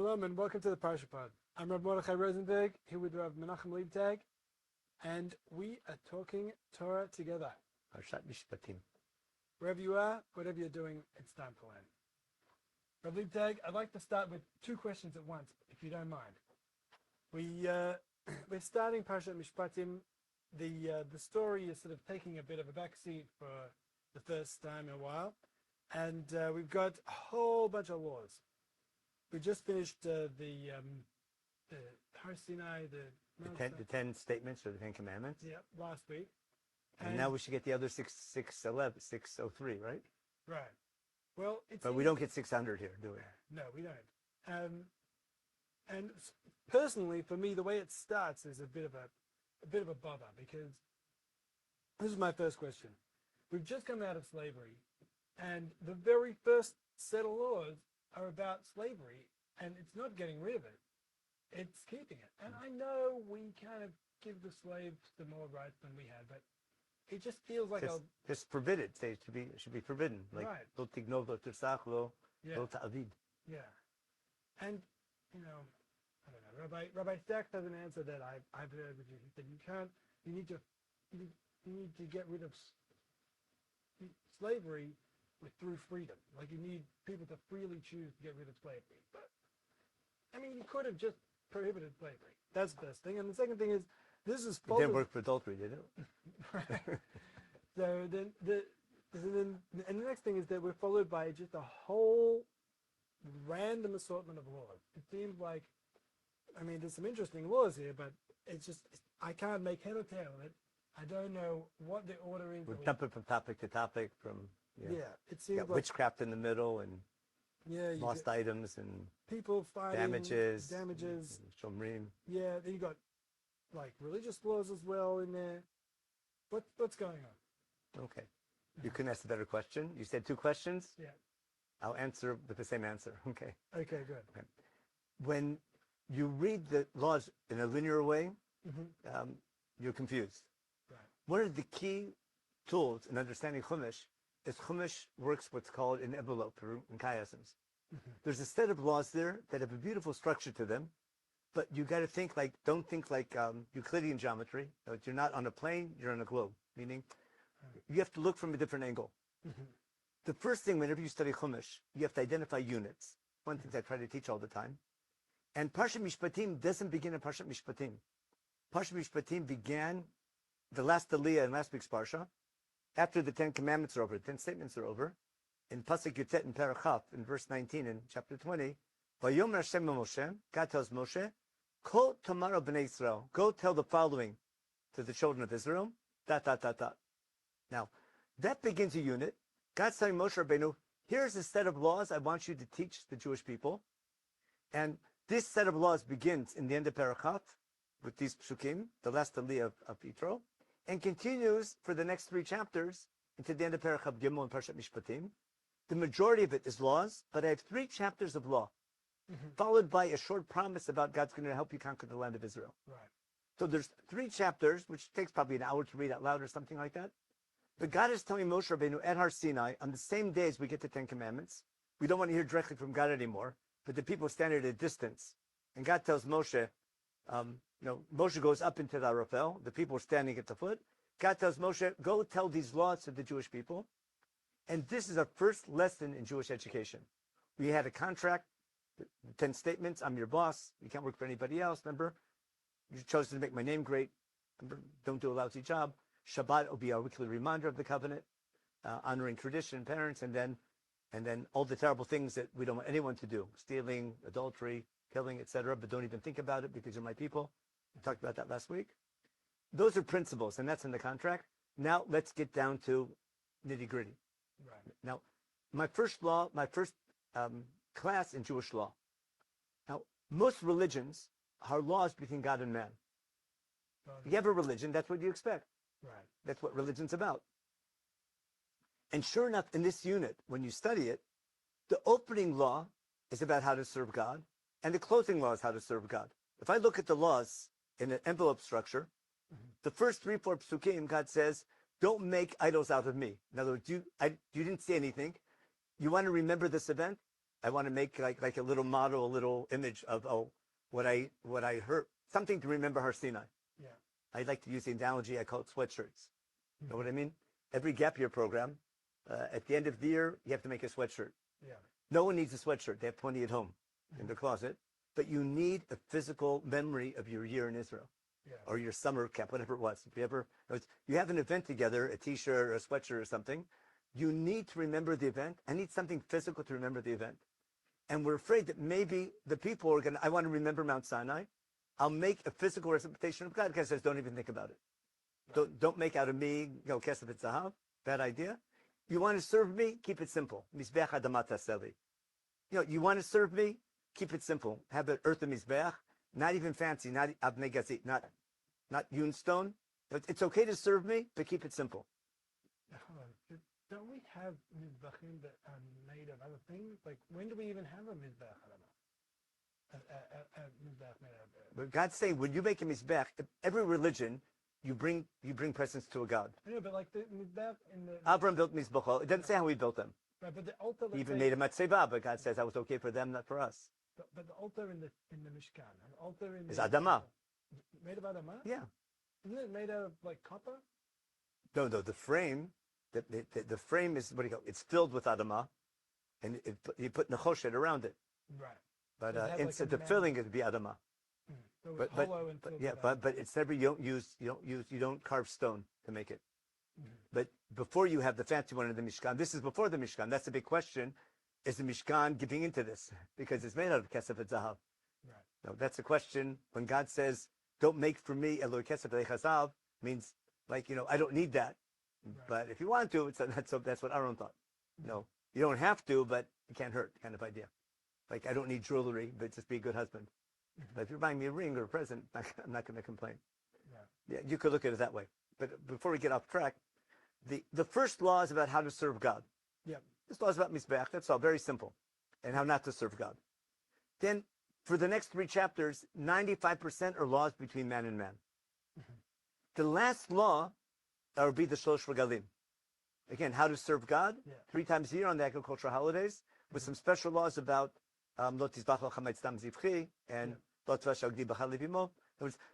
Shalom and welcome to the Parsha Pod. I'm Rav Liebtag, here with Rav Liebtag, and we are talking Torah together. Parshat Mishpatim. Wherever you are, whatever you're doing, it's time to learn. Rav Liebtag, I'd like to start with two questions at once, if you don't mind. We're starting Parshat Mishpatim. The story is sort of taking a bit of a backseat for the first time in a while, and we've got a whole bunch of laws. We just finished the Har Sinai, the 10 statements or the 10 commandments. Yeah, last week. And now we should get the other 603, right? Right. Well, but we don't get 600 here, do we? No, we don't. And personally, for me, the way it starts is a bit of a bother, because this is my first question. We've just come out of slavery, and the very first set of laws are about slavery, and it's not getting rid of it. It's keeping it. And I know we kind of give the slaves the more rights than we had, but it just feels like just forbid it. It should be forbidden. Like lo tignov, lo tirsach, lo ta'avid. Yeah. And I don't know. Rabbi Stack has an answer that I've heard with you. He said you need to get rid of slavery through freedom. Like, you need people to freely choose to get rid of slavery. But I mean, you could have just prohibited slavery. That's the first thing. And the second thing is, this is followed. It didn't work for adultery, did it? Right. So then the next thing is that we're followed by just a whole random assortment of laws. It seems like, I mean, there's some interesting laws here, but I can't make head or tail of it. I don't know what the order is. We're jumping from topic to topic, it seems like witchcraft in the middle, and lost items, and people fighting, damages, shomrim. Yeah, then you got like religious laws as well in there. What's going on? Okay, you couldn't ask a better question. You said two questions. Yeah, I'll answer with the same answer. Okay. Okay, good. Okay. When you read the laws in a linear way, you're confused. Right. One of the key tools in understanding Chumash is Chumash works what's called an envelope, in chiasms. There's a set of laws there that have a beautiful structure to them, but you got to don't think like Euclidean geometry. You're not on a plane, you're on a globe, meaning you have to look from a different angle. The first thing, whenever you study Chumash, you have to identify units. One thing I try to teach all the time. And Parshat Mishpatim doesn't begin in Parshat Mishpatim. Parshat Mishpatim began the last aliyah in last week's Parsha, after the 10 commandments are over, the 10 statements are over, in Pasuk Yutet in Parasha, in verse 19 in chapter 20, Vayomer Hashem Moshe, God tells Moshe, Kol Tomaro B'nei Yisrael, go tell the following to the children of Israel, ... Now, that begins a unit. God's telling Moshe Rabbeinu, here's a set of laws I want you to teach the Jewish people. And this set of laws begins in the end of Parasha, with these psukim, the last aliyah of Yitro, and continues for the next 3 chapters into the end of Parashat Gimel and Parshat Mishpatim. The majority of it is laws, but I have 3 chapters of law, followed by a short promise about God's going to help you conquer the land of Israel. Right. So there's 3 chapters, which takes probably an hour to read out loud or something like that. But God is telling Moshe Rabbeinu at Har Sinai, on the same day as we get the 10 commandments, we don't want to hear directly from God anymore, but the people stand at a distance. And God tells Moshe, Moshe goes up into the Arafel, the people are standing at the foot. God tells Moshe, go tell these laws to the Jewish people. And this is our first lesson in Jewish education. We had a contract, 10 statements, I'm your boss, you can't work for anybody else, remember? You chose to make my name great, remember? Don't do a lousy job. Shabbat will be our weekly reminder of the covenant, honoring tradition, parents, and then all the terrible things that we don't want anyone to do, stealing, adultery, killing, etc., but don't even think about it because you're my people. We talked about that last week. Those are principles, and that's in the contract. Now let's get down to nitty-gritty. Right. Now, my first class in Jewish law. Now, most religions are laws between God and man. You have a religion, that's what you expect. Right. That's what religion's about. And sure enough, in this unit, when you study it, the opening law is about how to serve God, and the closing law is how to serve God. If I look at the laws in an envelope structure, the first 3-4 psukim, God says, don't make idols out of me. In other words, you didn't say anything. You want to remember this event? I want to make like a little model, a little image of what I heard, something to remember Har Sinai. Yeah. I like to use the analogy, I call it sweatshirts. Know what I mean? Every gap year program, at the end of the year, you have to make a sweatshirt. Yeah. No one needs a sweatshirt. They have plenty at home in their closet. But you need a physical memory of your year in Israel. Yeah. Or your summer camp, whatever it was. If you have an event together, a t-shirt or a sweatshirt or something, you need to remember the event. I need something physical to remember the event. And we're afraid that maybe the people are I want to remember Mount Sinai. I'll make a physical representation of God. God says, don't even think about it. Don't make out of me, kesef zahav. Bad idea. You want to serve me? Keep it simple. Mizbeach adama taseli. You want to serve me? Keep it simple. Have an earth mizbeach. Not even fancy. Not abnei gazit. Not hewn stone. But it's okay to serve me, but keep it simple. Don't we have mizbachim that are made of other things? Like, when do we even have a mizbech? I don't know. A mizbech made out of. But God's saying, when you make a mizbech, every religion, you bring presents to a god. I know, but like the mizbech in the. Abraham built mizbachol. It doesn't say how he built them. Right, but the altar. He even made a matzeva, but God says that was okay for them, not for us. But the altar in the Mishkan, an altar in It's the adama. Made of adama? Yeah. Isn't it made out of like copper? No, the frame. The frame is what do you call? It's filled with adama, and you put nechoshet around it. Right. But So it has instead like a the filling would be adama. So it's hollow and filled with adama. But it's never you don't carve stone to make it. But before you have the fancy one in the Mishkan, this is before the Mishkan. That's the big question: is the Mishkan giving into this because it's made out of kesef zahav? Right. No, that's the question. When God says, "Don't make for me eloi kesef lechazav," means like I don't need that. Right. But if you want to, that's what Aaron thought. No, you don't have to, but it can't hurt, kind of idea. Like, I don't need jewelry, but just be a good husband. But if you're buying me a ring or a present, I'm not going to complain. Yeah, you could look at it that way. But before we get off track, the first law is about how to serve God. Yeah. This law is about mizbeach. That's all, very simple. And how not to serve God. Then, for the next 3 chapters, 95% are laws between man and man. The last law will be the Shlosh Regalim. Again, how to serve God 3 times a year on the agricultural holidays, with some special laws about Lo tizbach al chametz tam zivchi and Lo tvash agdi b'chal levimo.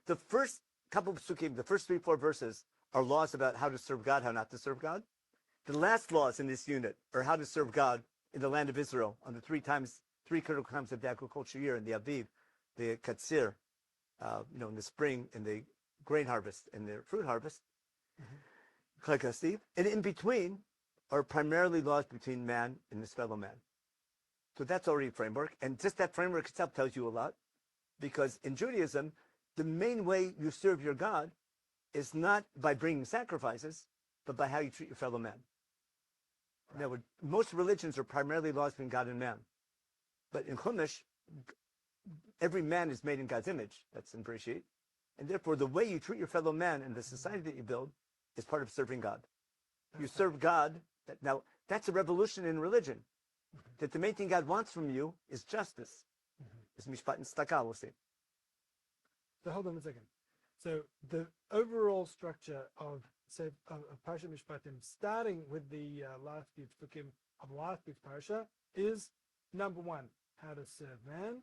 The first couple of psukim, the first 3-4 verses, are laws about how to serve God, how not to serve God. The last laws in this unit are how to serve God in the land of Israel on the 3 critical times of the agricultural year, in the Aviv, the Katsir, in the spring, in the grain harvest, and the fruit harvest. And in between are primarily laws between man and his fellow man. So that's already a framework. And just that framework itself tells you a lot. Because in Judaism, the main way you serve your God is not by bringing sacrifices, but by how you treat your fellow man. Now, most religions are primarily laws between God and man. But in Chumash, every man is made in God's image. That's in Bereshit. And therefore, the way you treat your fellow man in the society that you build is part of serving God. You serve God. Now, that's a revolution in religion. That the main thing God wants from you is justice. It's mishpat and staka, we'll see. So hold on a second. So the overall structure of Parshat Mishpatim, starting with the last few psukim of last week's Parasha, is number 1, how to serve man.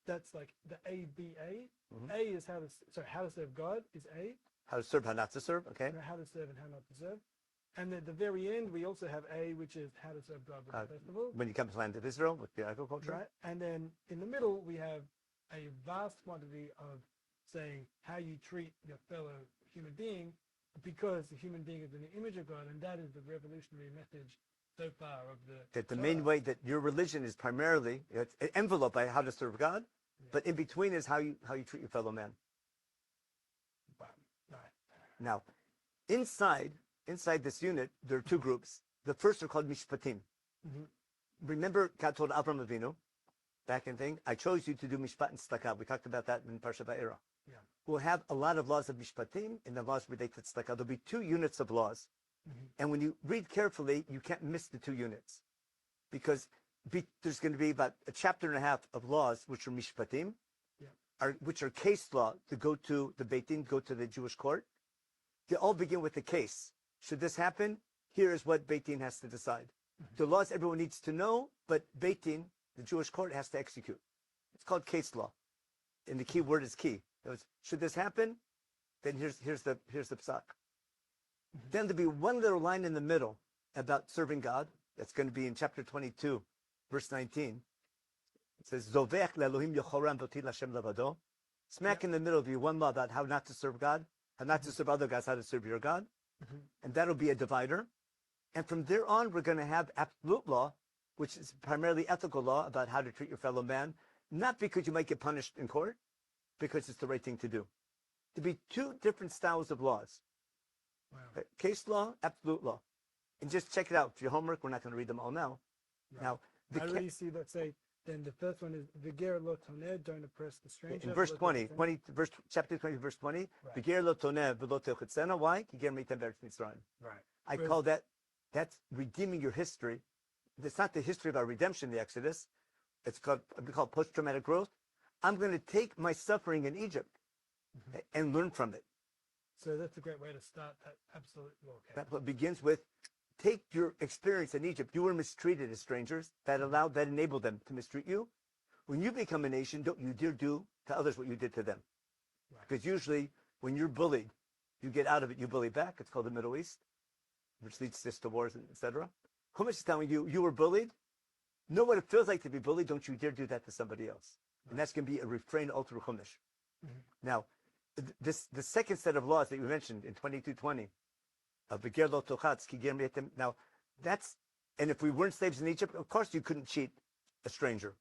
That's like the ABA. A is how to serve God is A. How to serve, how not to serve, okay? How to serve and how not to serve. And at the very end, we also have A, which is how to serve God with the festival. When you come to the land of Israel with the agriculture. Right. And then in the middle, we have a vast quantity of saying how you treat your fellow human being, because the human being is in the image of God, and that is the revolutionary message so far of the Torah. Main way that your religion is primarily, it's enveloped by how to serve God, but in between is how you treat your fellow man. Wow. Right. Now, inside this unit, there are 2 groups. The first are called Mishpatim. Remember, God told Avraham Avinu, back in thing, I chose you to do Mishpat and Tzedakah. We talked about that in Parsha Va'era. Yeah. We'll have a lot of laws of Mishpatim and the laws related to Tzedakah. There'll be 2 units of laws. And when you read carefully, you can't miss the 2 units. Because there's going to be about a chapter and a half of laws, which are Mishpatim, which are case law to go to the Beit Din, go to the Jewish court. They all begin with the case. Should this happen? Here is what Beit Din has to decide. The laws everyone needs to know, but Beit Din, the Jewish court, has to execute. It's called case law. And the key word is key. Should this happen? Then here's the psak. Then there'll be one little line in the middle about serving God. That's going to be in chapter 22, verse 19. It says, Zovech le'Elohim yochoram v'oti l'Hashem lavado. Smack in the middle will be one law about how not to serve God, how not to serve other gods, how to serve your God. And that'll be a divider. And from there on, we're going to have absolute law, which is primarily ethical law about how to treat your fellow man, not because you might get punished in court, because it's the right thing to do. To be two different styles of laws. Wow. Case law, absolute law. And just check it out. For your homework, we're not going to read them all now. Right. Now, I already see, let's say, then the first one is V'ger lo toneh, don't oppress the stranger. in verse 20, chapter 20, verse 20, Right. V'ger lo toneh v'lo techetzena. Why? Kiger meitem be'eretz Mitzrayim. Right. I Whereas- call that's redeeming your history. It's not the history of our redemption, the Exodus. It's called post-traumatic growth. I'm going to take my suffering in Egypt and learn from it. So that's a great way to start that absolute law. Okay. That's what begins with, take your experience in Egypt. You were mistreated as strangers. That enabled them to mistreat you. When you become a nation, don't you dare do to others what you did to them. Right. Because usually when you're bullied, you get out of it, you bully back. It's called the Middle East, which leads to wars, etc. Chumash is telling you, you were bullied. Know what it feels like to be bullied. Don't you dare do that to somebody else. Right. And that's going to be a refrain all through Chumash. Now, the second set of laws that you mentioned in 22:20, V'ger lo tochatz ki ger meitem. Now, and if we weren't slaves in Egypt, of course you couldn't cheat a stranger.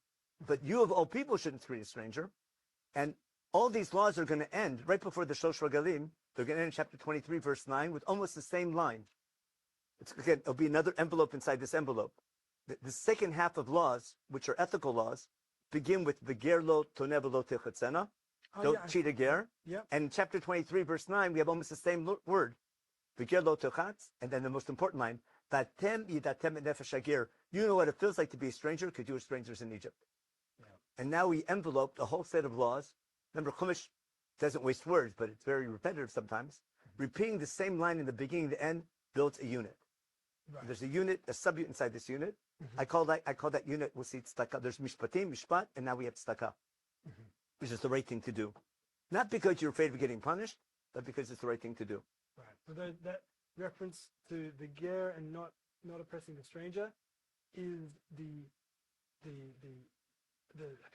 But you of all people shouldn't treat a stranger. And all these laws are going to end right before the Shosh Regalim. They're going to end in chapter 23, verse 9, with almost the same line. It'll be another envelope inside this envelope. The second half of laws, which are ethical laws, begin with V'ger lo toneh v'lo techetzena. Don't cheat a ger. Yep. And in chapter 23, verse 9, we have almost the same word. V'ger lo tochatz. And then the most important line, Vatem yidatem et nefesh hagir. You know what it feels like to be a stranger because you were strangers in Egypt. Yeah. And now we enveloped a whole set of laws. Remember, Chumash doesn't waste words, but it's very repetitive sometimes. Repeating the same line in the beginning and the end builds a unit. Right. There's a unit, a sub-unit inside this unit. I call that unit, we'll see tzedakah. There's Mishpatim, Mishpat, and now we have tzedakah. Which is the right thing to do. Not because you're afraid of getting punished, but because it's the right thing to do. Right. So that reference to the ger and not oppressing the stranger is the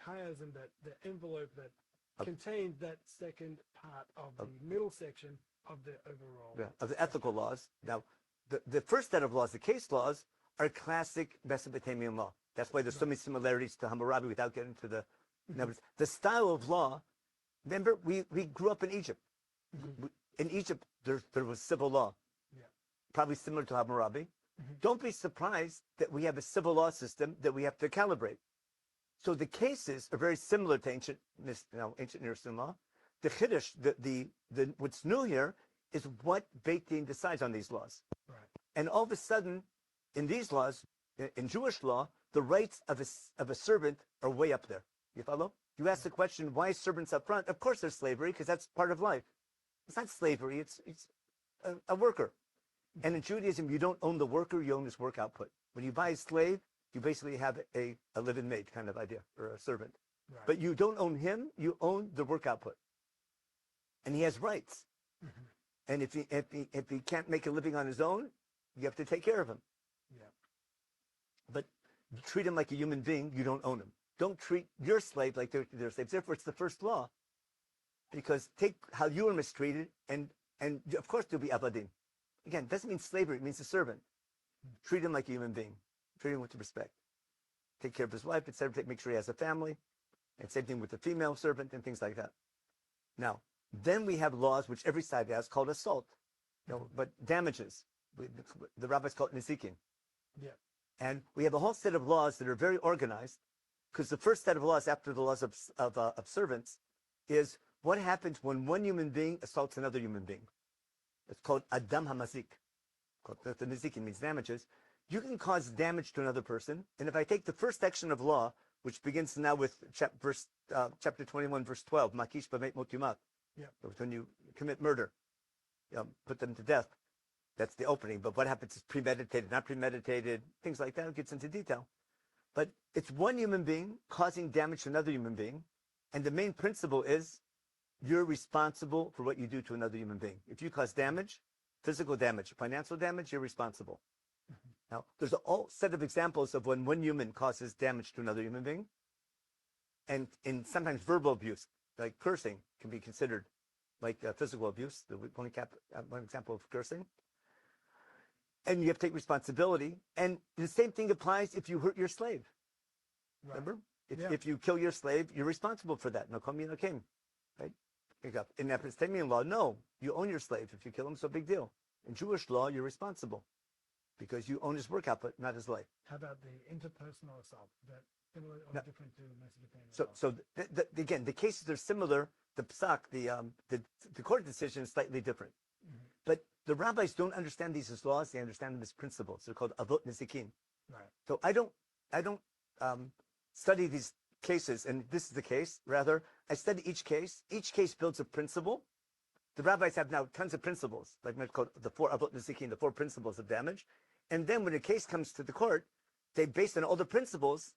chiasm, that the envelope that contains that second part of the middle section of the overall. Yeah, of the ethical laws. Now, the first set of laws, the case laws, are classic Mesopotamian law. That's why there's so many similarities to Hammurabi without getting to the numbers. The style of law, remember, we grew up in Egypt. In Egypt, there was civil law, probably similar to Hammurabi. Don't be surprised that we have a civil law system that we have to calibrate. So the cases are very similar to ancient Near Eastern law. The Chiddush, what's new here is what Beit Din decides on these laws. Right. And all of a sudden, in these laws, in Jewish law, the rights of a servant are way up there. You follow? You ask the question, why servants up front? Of course there's slavery, because that's part of life. It's not slavery, it's a worker. And in Judaism, you don't own the worker, you own his work output. When you buy a slave, you basically have a live-in maid kind of idea, or a servant. Right. But you don't own him, you own the work output. And he has rights. And if he can't make a living on his own, you have to take care of him. Yeah. But treat him like a human being, you don't own him. Don't treat your slave like they're slaves. Therefore, it's the first law. Because take how you were mistreated, and of course there'll be avadim. Again, it doesn't mean slavery, it means a servant. Treat him like a human being. Treat him with respect. Take care of his wife, etc. Make sure he has a family. And same thing with the female servant and things like that. Now, then we have laws which every side has called assault. But damages. The rabbis call it nizikin. Yeah. And we have a whole set of laws that are very organized, because the first set of laws after the laws of servants is what happens when one human being assaults another human being. It's called Adam Hamazik. The Nizikin means damages. You can cause damage to another person, and if I take the first section of law, which begins now with chapter 21, verse 12, Makish b'meit mot yumat, when you commit murder, put them to death. That's the opening. But what happens is premeditated, not premeditated, things like that. It gets into detail. But it's one human being causing damage to another human being. And the main principle is you're responsible for what you do to another human being. If you cause damage, physical damage, financial damage, you're responsible. Now, there's a whole set of examples of when one human causes damage to another human being. And in sometimes verbal abuse, like cursing, can be considered like physical abuse, one example of cursing. And you have to take responsibility. And the same thing applies if you hurt your slave. Right. Remember? If you kill your slave, you're responsible for that. No komi no came. Right? In Epistemian law, no. You own your slave. If you kill him, so big deal. In Jewish law, you're responsible because you own his work output, not his life. How about the interpersonal assault? That similar or different to Mesopotamian? So again, the cases are similar. The psak, the court decision is slightly different. Mm-hmm. But the rabbis don't understand these as laws; they understand them as principles. They're called avot nizikin. Right. So I don't study these cases, and this is the case. Rather, I study each case. Each case builds a principle. The rabbis have now tons of principles, like called the four avot nizikin, the 4 principles of damage. And then when a case comes to the court, they, based on all the principles,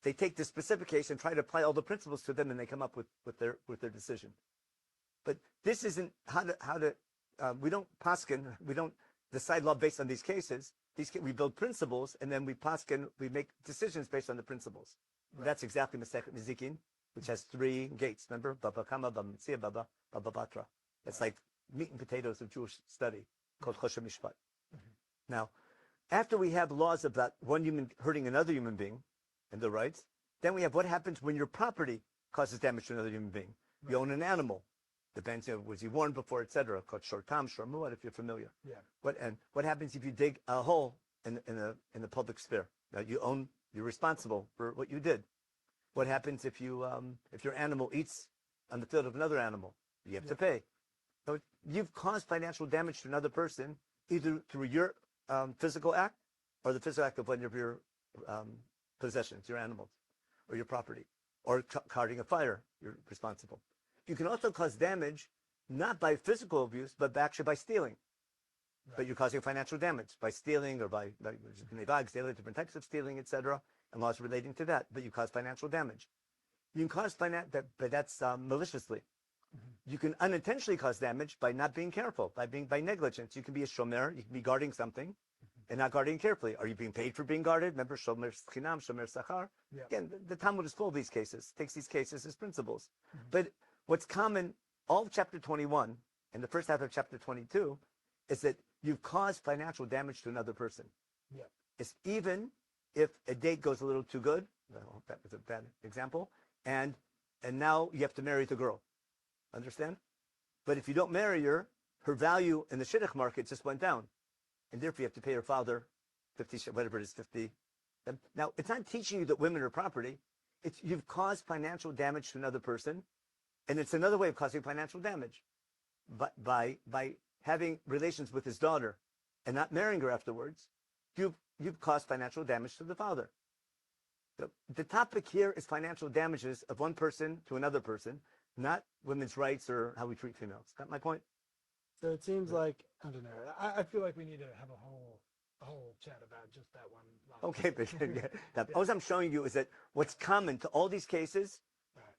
they take the specific case and try to apply all the principles to them, and they come up with their decision. But this isn't how to we don't paskin, we don't decide law based on these cases. We build principles, and then we paskin, we make decisions based on the principles. Right. That's exactly Masechet Nizikin, which has 3 gates. Remember, Baba Kama, Baba Mitzia, Baba Batra. It's like meat and potatoes of Jewish study called Parshat Mishpatim. Mm-hmm. Now, after we have laws about one human hurting another human being and their rights, then we have what happens when your property causes damage to another human being. Right. You own an animal. Depends, was he warned before, etc. Called shortam, shormuat, if you're familiar. Yeah. What happens if you dig a hole in the public sphere? Now you're responsible for what you did. What happens if your animal eats on the field of another animal? You have to pay. So you've caused financial damage to another person either through your physical act or the physical act of one of your possessions, your animals, or your property, or starting a fire. You're responsible. You can also cause damage not by physical abuse, but actually by stealing. Right. But you're causing financial damage by stealing or by different types of stealing, etc., and laws relating to that. But you cause financial damage. You can cause but that's maliciously. Mm-hmm. You can unintentionally cause damage by not being careful, by negligence. You can be a shomer, you can be guarding something, and not guarding carefully. Are you being paid for being guarded? Remember, shomer chinam, shomer sachar. Yeah. Again, the Talmud is full of these cases. Takes these cases as principles. Mm-hmm. But what's common, all of chapter 21 and the first half of chapter 22, is that you've caused financial damage to another person. Yeah. It's even if a date goes a little too good. Well, that was a bad example. And now you have to marry the girl. Understand? But if you don't marry her, her value in the shidduch market just went down. And therefore you have to pay her father 50, whatever it is, 50. Now, it's not teaching you that women are property. It's you've caused financial damage to another person. And it's another way of causing financial damage. But by having relations with his daughter and not marrying her afterwards, you've caused financial damage to the father. The topic here is financial damages of one person to another person, not women's rights or how we treat females. Got my point? So it seems like, I don't know, I feel like we need to have a whole chat about just that one. Okay, but all I'm showing you is that what's common to all these cases,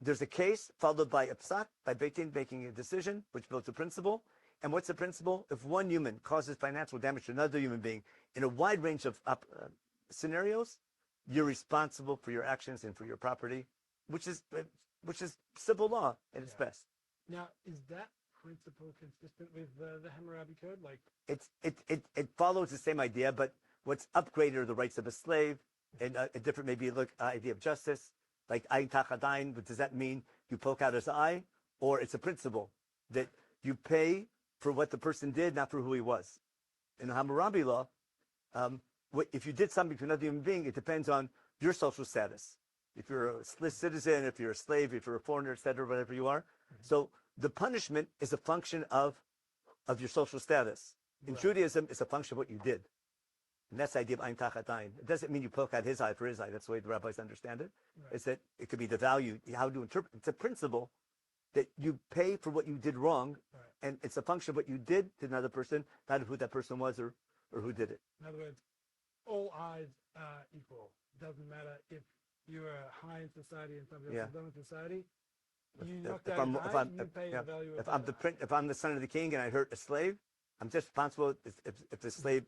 there's a case followed by a psak, by Beit Din making a decision, which builds a principle. And what's the principle? If one human causes financial damage to another human being in a wide range of scenarios, you're responsible for your actions and for your property, which is civil law at its best. Now, is that principle consistent with the Hammurabi Code? Like, it follows the same idea, but what's upgraded are the rights of a slave, and a different maybe idea of justice. Like ayin tachat ayin, but does that mean you poke out his eye, or it's a principle that you pay for what the person did, not for who he was? In the Hammurabi law, if you did something to another human being, it depends on your social status. If you're a citizen, if you're a slave, if you're a foreigner, etc., whatever you are. Mm-hmm. So the punishment is a function of your social status. In Judaism, it's a function of what you did. And that's the idea of ayin tachat ayin. It doesn't mean you poke out his eye for his eye. That's the way the rabbis understand it. Right. It's that it could be the value, how to interpret. It's a principle, that you pay for what you did wrong, Right. and it's a function of what you did to another person, not of who that person was or who did it. In other words, all eyes are equal. Doesn't matter if you're high in society and somebody else is low in society. You knock down an eye, you pay the value of that eye. If I'm the son of the king and I hurt a slave, I'm just responsible if the slave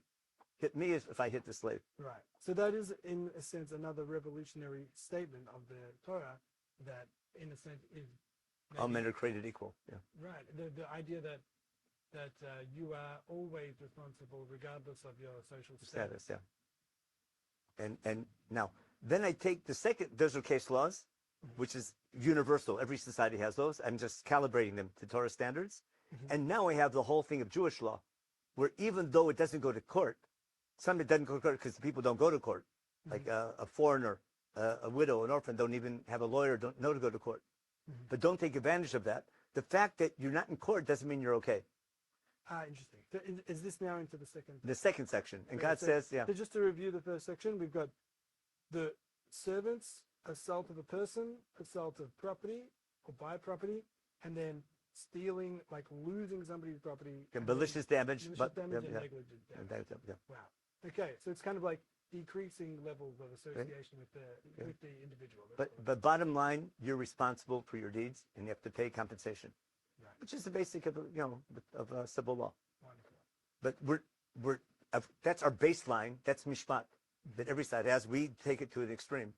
hit me as if I hit the slave. Right. So that is, in a sense, another revolutionary statement of the Torah that, in a sense, is All men are created equal. Yeah. right. The idea that you are always responsible regardless of your social status. Yeah. And now, then I take the second, those are case laws, which is universal. Every society has those. I'm just calibrating them to Torah standards. And now I have the whole thing of Jewish law, where even though it doesn't go to court, some it doesn't go to court because people don't go to court. Like a foreigner, a widow, an orphan don't even have a lawyer, don't know to go to court. But don't take advantage of that. The fact that you're not in court doesn't mean you're okay. Interesting. So is this now into the second? The second section. And God so, says, So just to review the first section, we've got the servants, assault of a person, assault of property or buy property, and then stealing, like losing somebody's property. And malicious damage. And But, negligent damage. Wow. Okay, so it's kind of like decreasing levels of association with the individual. But bottom line, you're responsible for your deeds, and you have to pay compensation, which is the basic of civil law. Wonderful. But that's our baseline. That's mishpat that every side has. We take it to an extreme.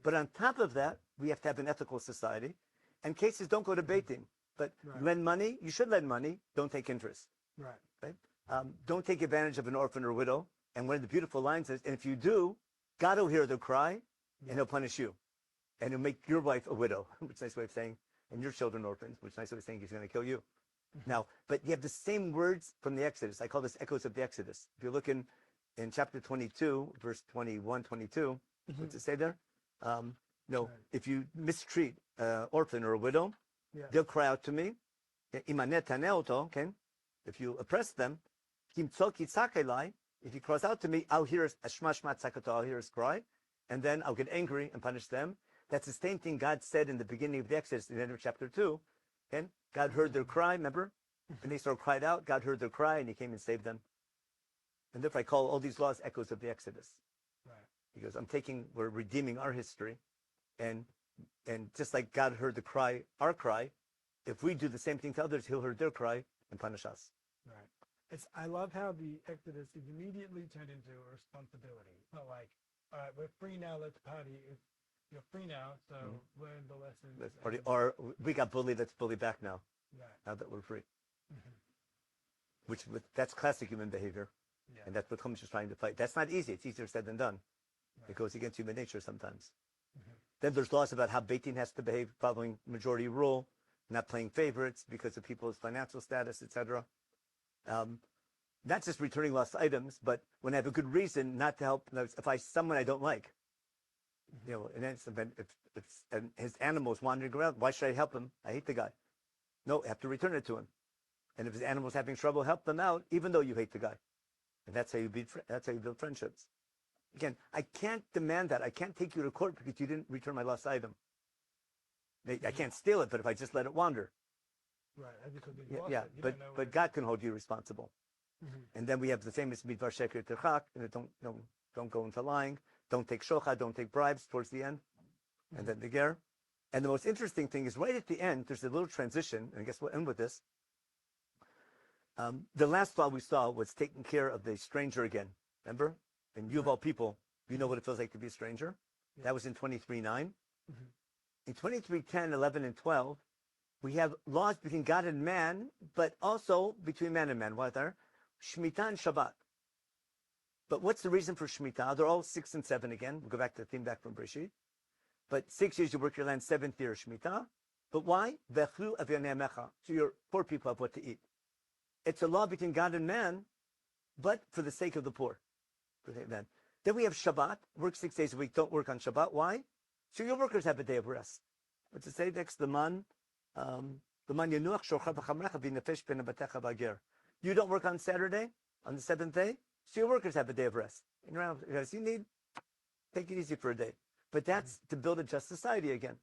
But on top of that, we have to have an ethical society, and cases don't go to Beit Din. But lend money. You should lend money. Don't take interest. Right. Don't take advantage of an orphan or widow. And one of the beautiful lines is, and if you do, God will hear their cry, and he'll punish you. And he'll make your wife a widow, which is a nice way of saying, and your children orphans, which is a nice way of saying he's going to kill you. Now, but you have the same words from the Exodus. I call this echoes of the Exodus. If you look in chapter 22, verse 21, 22, what's it say there? If you mistreat an orphan or a widow, they'll cry out to me. If you oppress them, if he cries out to me, I'll hear I'll hear his cry, and then I'll get angry and punish them. That's the same thing God said in the beginning of the Exodus, in the end of chapter 2. Okay? God heard their cry, remember? When they cried out, God heard their cry, and he came and saved them. And therefore I call all these laws echoes of the Exodus. Because we're redeeming our history, and just like God heard the cry, our cry, if we do the same thing to others, he'll hear their cry and punish us. I love how the Exodus is immediately turned into a responsibility. It's not like, all right, we're free now, let's party. You're free now, so learn the lessons. Let's party. Or we got bullied, let's bully back now. Now that we're free. That's classic human behavior. And that's what Chumash is trying to fight. That's not easy. It's easier said than done. It goes against human nature sometimes. Then there's laws about how Beit Din has to behave, following majority rule, not playing favorites because of people's financial status, etc. Not just returning lost items, but when I have a good reason not to help, if I someone I don't like, and then if his animal's wandering around, why should I help him? I hate the guy. No, I have to return it to him. And if his animal's having trouble, help them out, even though you hate the guy. And that's how you build friendships. Again, I can't demand that. I can't take you to court because you didn't return my lost item. I can't steal it, but if I just let it wander. But God can hold you responsible. And then we have the famous midvar sheker terchak, don't go into lying, don't take shochad, don't take bribes towards the end, and then the ger. And the most interesting thing is right at the end, there's a little transition, and I guess we'll end with this. The last law we saw was taking care of the stranger again. Remember? And you of all people, you know what it feels like to be a stranger. That was in 23:9. In 23:10, 11, and 12, we have laws between God and man, but also between man and man. What are Shemitah and Shabbat? But what's the reason for Shemitah? They're all 6 and 7 again. We'll go back to the theme back from Breshit. But 6 years you work your land, 7th year Shemitah. But why? So your poor people have what to eat. It's a law between God and man, but for the sake of the poor. Then we have Shabbat. Work 6 days a week. Don't work on Shabbat. Why? So your workers have a day of rest. What's it say next? You don't work on Saturday, on the 7th day, so your workers have a day of rest. And you need, take it easy for a day. But that's to build a just society again.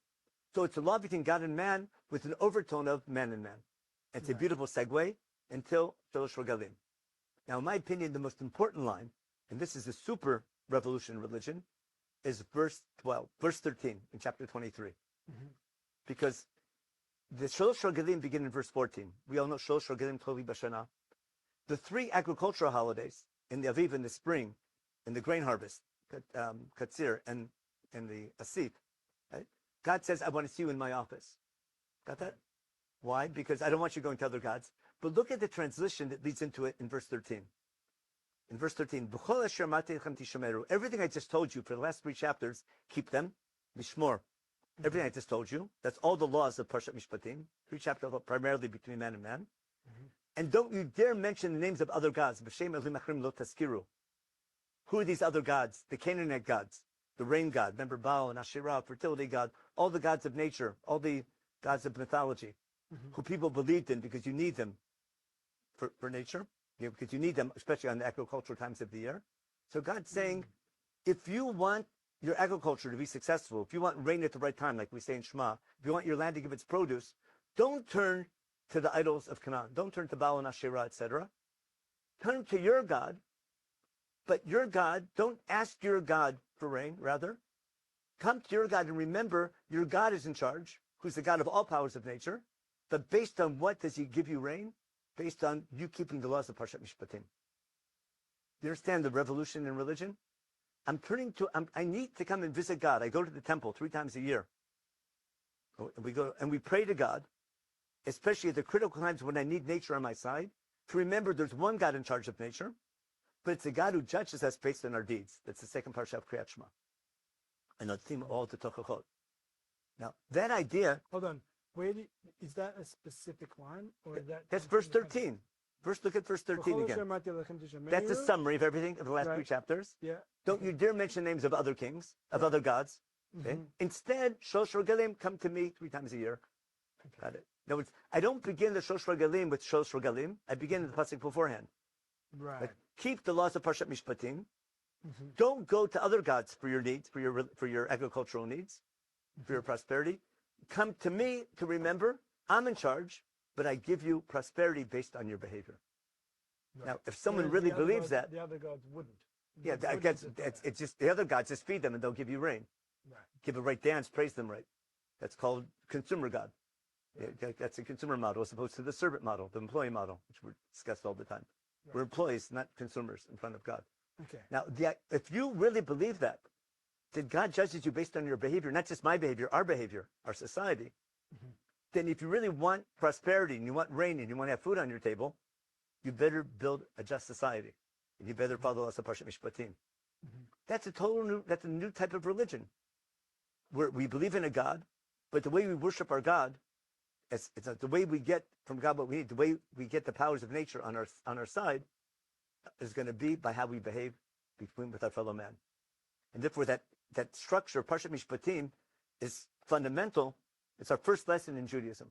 So it's a law between God and man with an overtone of man and man. And it's a beautiful segue until Shalosh Regalim. Now, in my opinion, the most important line, and this is a super revolution in religion, is verse 13 in chapter 23. Because the Shalosh Regalim begin in verse 14. We all know Shalosh Regalim Toli Bashana. The 3 agricultural holidays in the Aviv in the spring, in the grain harvest, Katsir, and the Asif, right? God says, I want to see you in my office. Got that? Why? Because I don't want you going to other gods. But look at the translation that leads into it in verse 13. In verse 13, everything I just told you for the last 3 chapters, keep them. Mishmor. Everything I just told you. That's all the laws of Parshat Mishpatim. 3 chapters primarily between man and man. And don't you dare mention the names of other gods. Who are these other gods? The Canaanite gods. The rain god. Remember Baal and Asherah, fertility god. All the gods of nature. All the gods of mythology. Who people believed in because you need them for nature. Because you need them, especially on the agricultural times of the year. So God's saying, if you want your agriculture to be successful, if you want rain at the right time, like we say in Shema, if you want your land to give its produce, don't turn to the idols of Canaan. Don't turn to Baal and Asherah, etc. Turn to your God, but your God, don't ask your God for rain, rather. Come to your God and remember your God is in charge, who's the God of all powers of nature. But based on what does he give you rain? Based on you keeping the laws of Parshat Mishpatim. You understand the revolution in religion? I need to come and visit God. I go to the temple 3 times a year. We go and we pray to God, especially at the critical times when I need nature on my side, to remember there's one God in charge of nature, but it's a God who judges us based on our deeds. That's the second Parsha of Kriyat Shema. And the theme all the Tochachot. Now, that idea... Hold on. Is that a specific line? Or is that's verse 13. Look at verse 13 again. That's a summary of everything of the last 3 chapters. Yeah. Don't you dare mention names of other kings, of other gods. Okay? Instead, Shalosh Regalim, come to me 3 times a year. Got it. In other words, I don't begin the Shalosh Regalim with Shalosh Regalim. I begin the pasuk beforehand. Right. Like, keep the laws of Parshat Mishpatim. Don't go to other gods for your needs, for your agricultural needs, for your prosperity. Come to me to remember I'm in charge, but I give you prosperity based on your behavior. Right. Now, if someone really believes that, the other gods wouldn't. Yeah, it's just the other gods just feed them and they'll give you rain. Right. Give a right dance, praise them right. That's called consumer God. Right. Yeah, that's a consumer model as opposed to the servant model, the employee model, which we're discussed all the time. Right. We're employees, not consumers in front of God. Okay. Now, if you really believe that God judges you based on your behavior, not just my behavior, our society, then if you really want prosperity and you want rain and you want to have food on your table, you better build a just society. And you better follow us at Parshat Mishpatim. That's a new type of religion, where we believe in a God, but the way we worship our God, it's the way we get from God what we need, the way we get the powers of nature on our side, is going to be by how we behave with our fellow man. And therefore, that structure, Parshat Mishpatim, is fundamental. It's our first lesson in Judaism.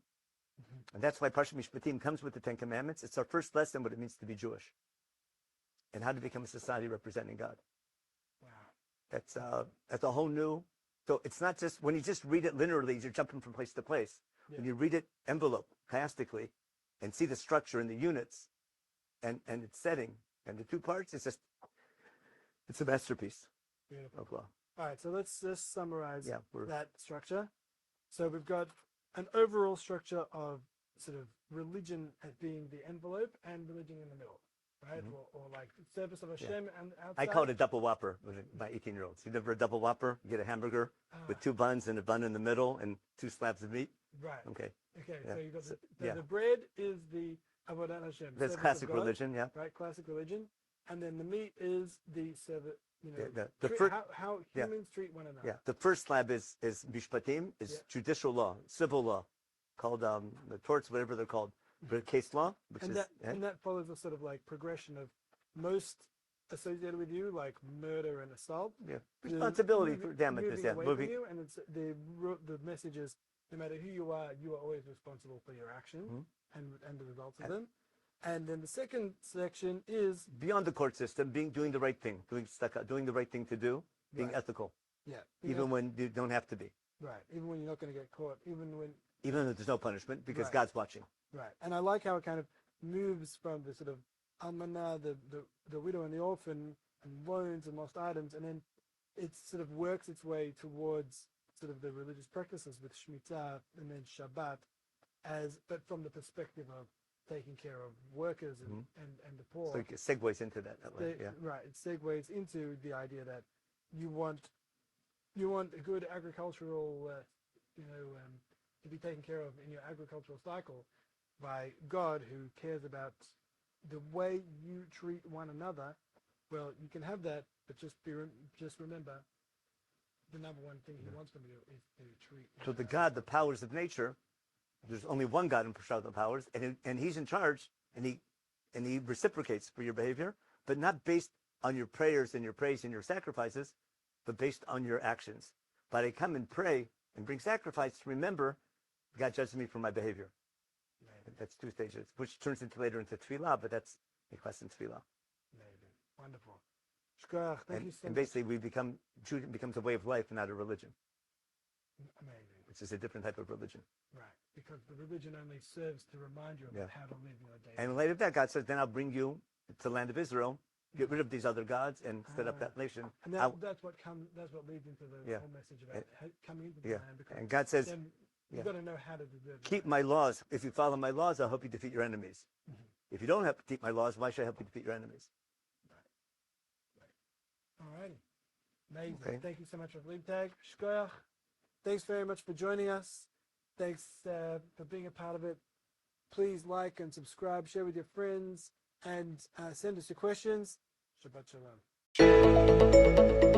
And that's why Parshat Mishpatim comes with the 10 Commandments. It's our first lesson what it means to be Jewish and how to become a society representing God. Wow. That's a whole new... So it's not just... When you just read it linearly, you're jumping from place to place. Yeah. When you read it envelope, chiastically, and see the structure and the units and its setting and the 2 parts, it's a masterpiece. Beautiful. Of law. All right, so let's just summarize that structure. So we've got an overall structure of sort of religion as being the envelope and religion in the middle, right? Or like service of Hashem and outside. I call it a double whopper with my 18-year-olds. You never a double whopper? You get a hamburger with 2 buns and a bun in the middle and 2 slabs of meat? Right. Okay. Okay, so you got the bread is the Avodat Hashem. That's classic religion, yeah. Right, classic religion. And then the meat is the service. How humans treat one another. Yeah, the first slab is Mishpatim, is judicial law, civil law, called the torts, whatever they're called, case law, and that follows a sort of like progression of most associated with you, like murder and assault. Yeah, responsibility for damages. Yeah, moving. You, and it's the message is no matter who you are always responsible for your actions and the results of them. And then the second section is beyond the court system, doing the right thing, doing the right thing to do, being ethical. Yeah. Even when you don't have to be. Right. Even when you're not going to get caught, even though there's no punishment because Right. God's watching. Right. And I like how it kind of moves from the sort of almana, the widow and the orphan, and loans and lost items, and then it sort of works its way towards sort of the religious practices with Shemitah and then Shabbat, but from the perspective of taking care of workers and the poor. So it segues into that way. Yeah. Right. It segues into the idea that you want a good agricultural, to be taken care of in your agricultural cycle by God, who cares about the way you treat one another. Well, you can have that, but just remember, the number one thing He wants from you is to treat. So the God, the powers of nature, there's only one God in Parshat the powers, and He's in charge, and He reciprocates for your behavior, but not based on your prayers and your praise and your sacrifices, but based on your actions. But I come and pray and bring sacrifice. Remember, God judges me for my behavior. Amazing. That's two stages, which turns into later into tefillah, but that's a question tefillah. Amazing. Wonderful. Shkoyach, thank you so and much. basically, Judaism becomes a way of life, not a religion, Amazing. which is a different type of religion. Right. Because the religion only serves to remind you about how to live your day. And later that, God says, then I'll bring you to the land of Israel, get rid of these other gods, and set up that nation. And that's what leads into the whole message about coming into the land. Because and God says, you've got to know how to deserve keep my laws. If you follow my laws, I'll help you defeat your enemies. If you don't keep my laws, why should I help you defeat your enemies? All righty. Amazing. Okay. Thank you so much, Rav Liebtag. Shkoyach. Thanks very much for joining us. Thanks for being a part of it. Please like and subscribe, share with your friends, and send us your questions. Shabbat Shalom.